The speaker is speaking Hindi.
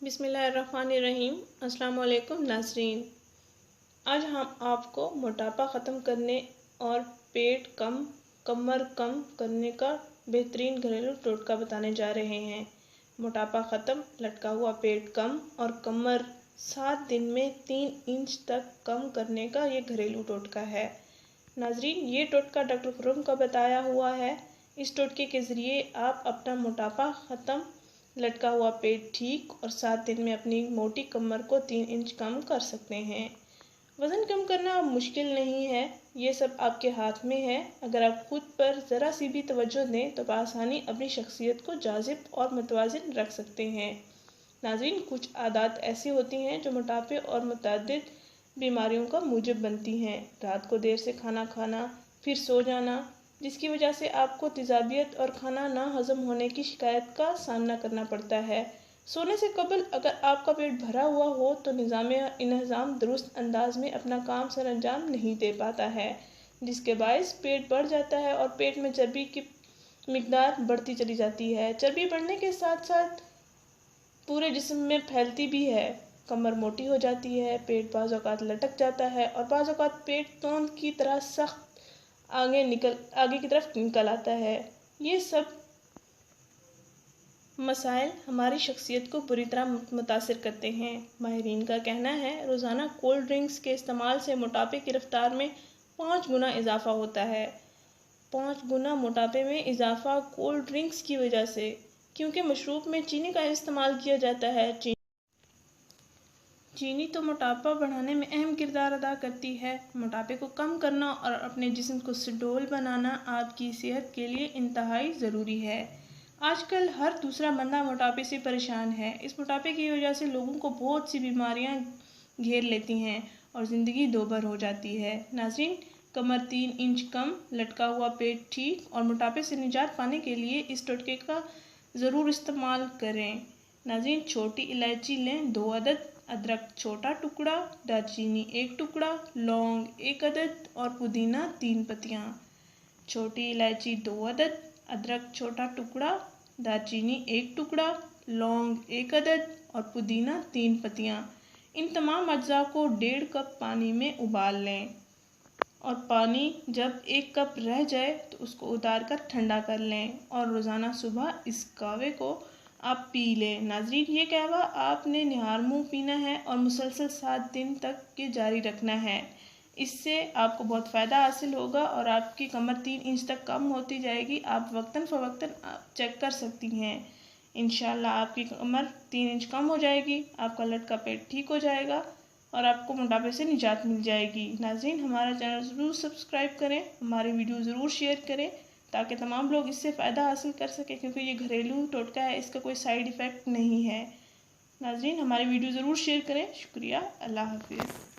बिस्मिल्लाहिर्रहमानिर्रहीम। अस्सलाम वालेकुम नाज़रीन। आज हम आपको मोटापा ख़त्म करने और पेट कम कमर कम करने का बेहतरीन घरेलू टोटका बताने जा रहे हैं। मोटापा ख़त्म, लटका हुआ पेट कम और कमर 7 दिन में 3 इंच तक कम करने का ये घरेलू टोटका है। नाज़रीन, ये टोटका डॉक्टर खुर्रम का बताया हुआ है। इस टोटके के ज़रिए आप अपना मोटापा ख़त्म, लटका हुआ पेट ठीक और 7 दिन में अपनी मोटी कमर को 3 इंच कम कर सकते हैं। वज़न कम करना मुश्किल नहीं है, ये सब आपके हाथ में है। अगर आप खुद पर ज़रा सी भी तवज्जो दें तो बआसानी अपनी शख्सियत को जाज़िब और मुतवाज़िन रख सकते हैं। नाज़रीन, कुछ आदत ऐसी होती हैं जो मोटापे और मुतअद्दिद बीमारियों का मूजब बनती हैं। रात को देर से खाना खाना, फिर सो जाना, जिसकी वजह से आपको तेज़ाबियत और खाना ना हज़म होने की शिकायत का सामना करना पड़ता है। सोने से कबल अगर आपका पेट भरा हुआ हो तो निज़ाम दुरुस्त अंदाज में अपना काम सर अंजाम नहीं दे पाता है, जिसके बायस पेट बढ़ जाता है और पेट में चर्बी की मिकदार बढ़ती चली जाती है। चर्बी बढ़ने के साथ साथ पूरे जिस्म में फैलती भी है। कमर मोटी हो जाती है, पेट बाज़ औक़ात लटक जाता है और बाज़ औक़ात पेट तोंद की तरह सख्त आगे की तरफ निकल आता है। ये सब मसाइल हमारी शख्सियत को बुरी तरह मुतासिर करते हैं। माहिरीन का कहना है रोज़ाना कोल्ड ड्रिंक्स के इस्तेमाल से मोटापे की रफ्तार में 5 गुना इजाफा होता है। 5 गुना मोटापे में इजाफा कोल्ड ड्रिंक्स की वजह से, क्योंकि मशरूब में चीनी का इस्तेमाल किया जाता है। चीनी तो मोटापा बढ़ाने में अहम किरदार अदा करती है। मोटापे को कम करना और अपने जिस्म को सुडौल बनाना आपकी सेहत के लिए इंतहाई ज़रूरी है। आजकल हर दूसरा बंदा मोटापे से परेशान है। इस मोटापे की वजह से लोगों को बहुत सी बीमारियां घेर लेती हैं और ज़िंदगी दोभर हो जाती है। नाज़रीन, कमर 3 इंच कम, लटका हुआ पेट ठीक और मोटापे से निजात पाने के लिए इस टोटके का ज़रूर इस्तेमाल करें। नाज़रीन, छोटी इलायची लें 2 अदद, अदरक छोटा टुकड़ा, दालचीनी 1 टुकड़ा, लौंग 1 अदद और पुदीना 3 पत्तियाँ। छोटी इलायची 2 अदद, अदरक छोटा टुकड़ा, दालचीनी 1 टुकड़ा, लौंग 1 अदद और पुदीना 3 पत्तियाँ। इन तमाम अज्जा को 1.5 कप पानी में उबाल लें और पानी जब 1 कप रह जाए तो उसको उतार कर ठंडा कर लें और रोज़ाना सुबह इस कहवे को आप पी लें। नाज़रीन, ये कहवा आपने निहार मुँह पीना है और मुसलसल 7 दिन तक के जारी रखना है। इससे आपको बहुत फ़ायदा हासिल होगा और आपकी कमर 3 इंच तक कम होती जाएगी। आप वक्तन फ़वक्तन चेक कर सकती हैं। इंशाअल्लाह आपकी कमर 3 इंच कम हो जाएगी, आपका लटका पेट ठीक हो जाएगा और आपको मोटापे से निजात मिल जाएगी। नाज़रीन, हमारा चैनल ज़रूर सब्सक्राइब करें, हमारी वीडियो ज़रूर शेयर करें ताकि तमाम लोग इससे फ़ायदा हासिल कर सकें, क्योंकि ये घरेलू टोटका है, इसका कोई साइड इफ़ेक्ट नहीं है। नाज़रीन, हमारी वीडियो ज़रूर शेयर करें। शुक्रिया। अल्लाह हाफ़िज़।